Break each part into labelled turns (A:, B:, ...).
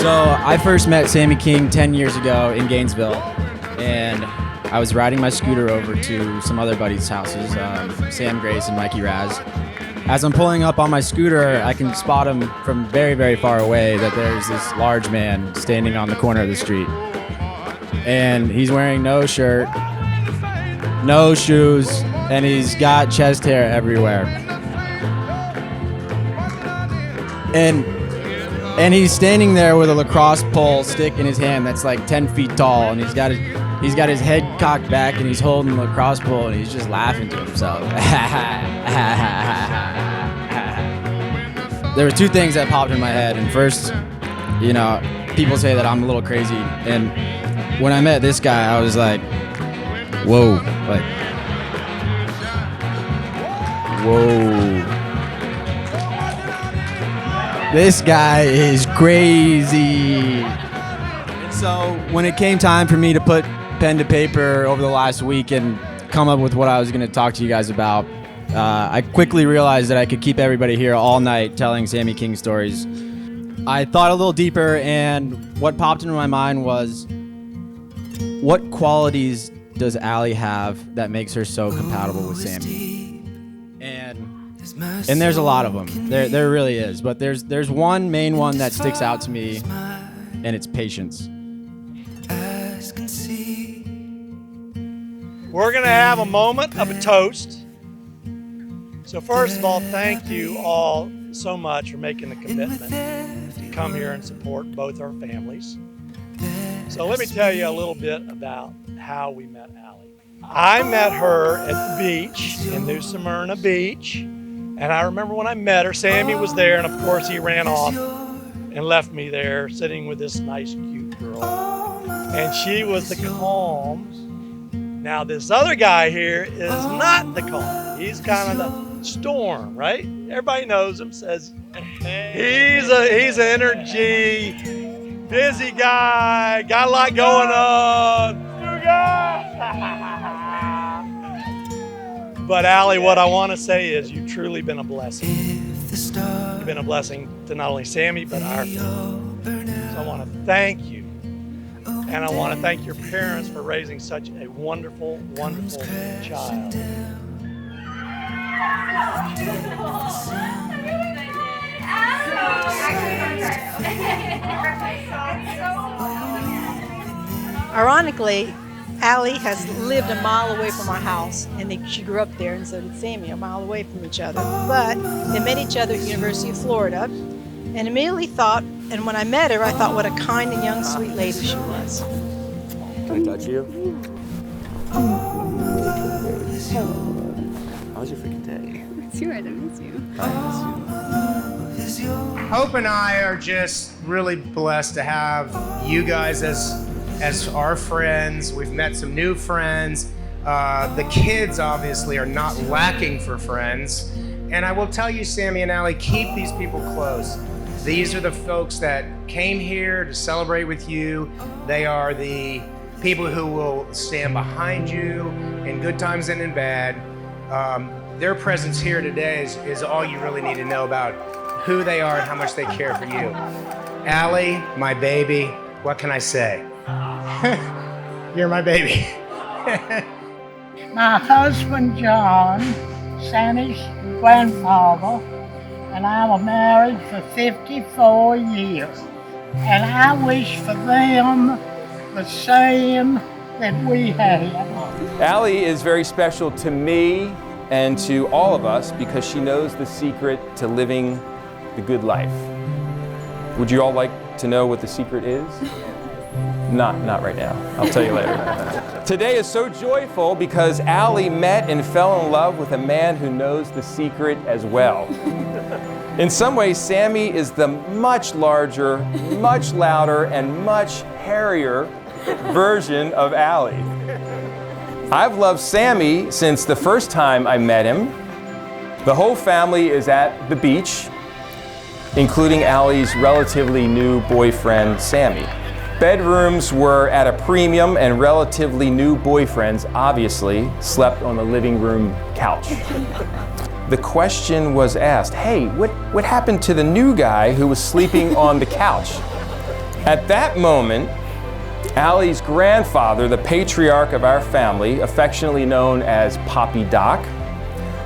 A: So I first met Sammy King 10 years ago in Gainesville, and I was riding my scooter over to some other buddies' houses, Sam Grace and Mikey Raz. As I'm pulling up on my scooter, I can spot him from very, very far away that there's this large man standing on the corner of the street. And he's wearing no shirt, no shoes, and he's got chest hair everywhere. And he's standing there with a lacrosse pole stick in his hand that's like 10 feet tall, and he's got his head cocked back, and he's holding the lacrosse pole, and he's just laughing to himself. There were two things that popped in my head, and first, people say that I'm a little crazy, and when I met this guy, I was like, whoa, this guy is crazy. And so when it came time for me to put pen to paper over the last week and come up with what I was going to talk to you guys about, I quickly realized that I could keep everybody here all night telling Sammy King stories. I thought a little deeper, and what popped into my mind was, what qualities does Allie have that makes her so compatible with Sammy? And there's a lot of them. There really is. But there's one main one that sticks out to me, and it's patience.
B: We're going to have a moment of a toast. So first of all, thank you all so much for making the commitment to come here and support both our families. So let me tell you a little bit about how we met Allie. I met her at the beach in New Smyrna Beach. And I remember when I met her, Sammy was there, and of course he ran off and left me there sitting with this nice, cute girl. And she was the calm. Now this other guy here is not the calm. He's kind of the storm, right? Everybody knows him, says he's an energy, busy guy, got a lot going on. But Allie, what I want to say is you've truly been a blessing. You've been a blessing to not only Sammy, but our family. So I want to thank you. And I want to thank your parents for raising such a wonderful, wonderful child.
C: Ironically, Allie has lived a mile away from our house, and she grew up there, and so did Sammy, a mile away from each other. But they met each other at the University of Florida, and immediately thought, and when I met her, I thought what a kind and young, sweet lady she was.
D: Can I touch you? How's your freaking day?
E: It's you, I miss you.
F: Hope and I are just really blessed to have you guys as our friends. We've met some new friends. The kids obviously are not lacking for friends. And I will tell you, Sammy and Allie, keep these people close. These are the folks that came here to celebrate with you. They are the people who will stand behind you in good times and in bad. Their presence here today is all you really need to know about who they are and how much they care for you. Allie, my baby, what can I say? You're my baby.
G: My husband, John, Sammy's grandfather, and I were married for 54 years. And I wish for them the same that we had.
H: Allie is very special to me and to all of us because she knows the secret to living the good life. Would you all like to know what the secret is? Not right now. I'll tell you later. Today is so joyful because Allie met and fell in love with a man who knows the secret as well. In some ways, Sammy is the much larger, much louder, and much hairier version of Allie. I've loved Sammy since the first time I met him. The whole family is at the beach, including Allie's relatively new boyfriend, Sammy. Bedrooms were at a premium, and relatively new boyfriends obviously slept on the living room couch. The question was asked, hey, what happened to the new guy who was sleeping on the couch? At that moment, Allie's grandfather, the patriarch of our family, affectionately known as Poppy Doc,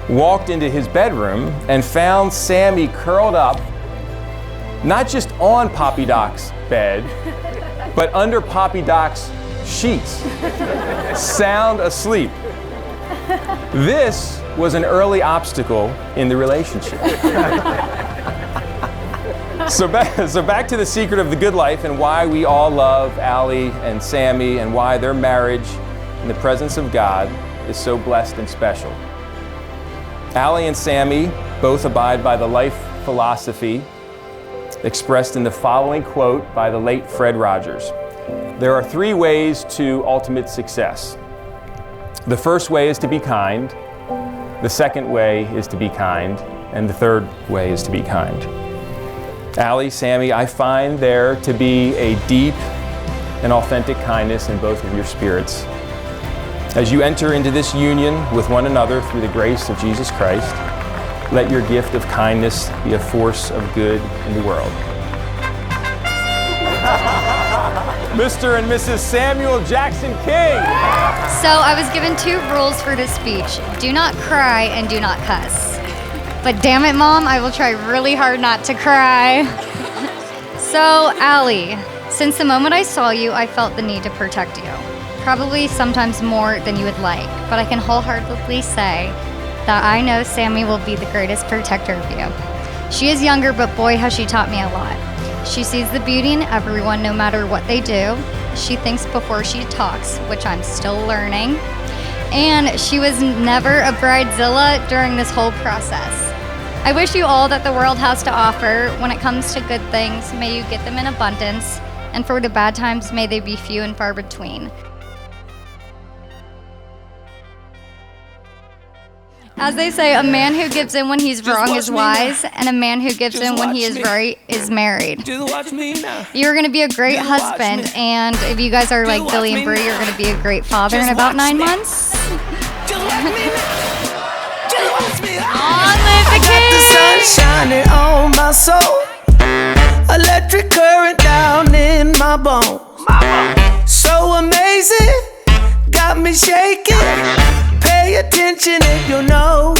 H: walked into his bedroom and found Sammy curled up, not just on Poppy Doc's bed, but under Poppy Doc's sheets, sound asleep. This was an early obstacle in the relationship. So back to the secret of the good life and why we all love Allie and Sammy and why their marriage in the presence of God is so blessed and special. Allie and Sammy both abide by the life philosophy expressed in the following quote by the late Fred Rogers. There are 3 ways to ultimate success. The first way is to be kind, the second way is to be kind, and the third way is to be kind. Allie, Sammy, I find there to be a deep and authentic kindness in both of your spirits. As you enter into this union with one another through the grace of Jesus Christ, let your gift of kindness be a force of good in the world. Mr. and Mrs. Samuel Jackson King.
E: So I was given 2 rules for this speech. Do not cry and do not cuss. But damn it, Mom, I will try really hard not to cry. So, Allie, since the moment I saw you, I felt the need to protect you. Probably sometimes more than you would like, but I can wholeheartedly say that I know Sammy will be the greatest protector of you. She is younger, but boy, has she taught me a lot. She sees the beauty in everyone, no matter what they do. She thinks before she talks, which I'm still learning. And she was never a bridezilla during this whole process. I wish you all that the world has to offer. When it comes to good things, may you get them in abundance, and for the bad times, may they be few and far between. As they say, a man who gives in when he's wrong is wise, and a man who gives in when he is right is married. You're going to be a great husband, and if you guys are like Billy and Bree, you're going to be a great father in about 9 months.
I: The sun shining on my soul, electric current down in my bones. So amazing, got me shaking. Pay attention if you know.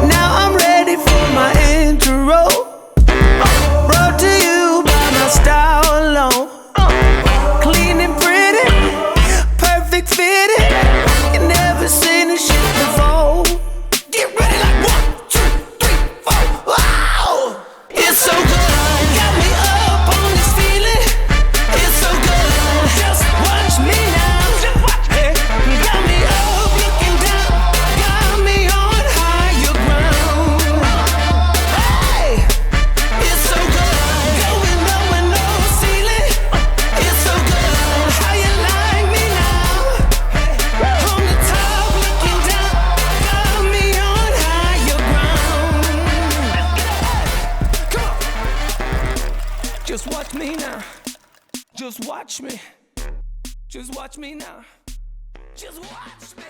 I: Now I'm ready for my intro, brought to you by my style alone. Clean and pretty, perfect fitting. You never seen this shit before. Get ready like 1, 2, 3, 4. Wow! It's so good. Got me up on this feeling. It's so good. Just watch me now. Hey, got me up looking down. Got me on higher ground. Hey, it's so good. Going low and no ceiling. It's so good. How you like me now? On the top looking down. Got me on higher ground. Come on. Just watch me now. Just watch me. Just watch me now. Just watch me.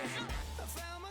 I: I found my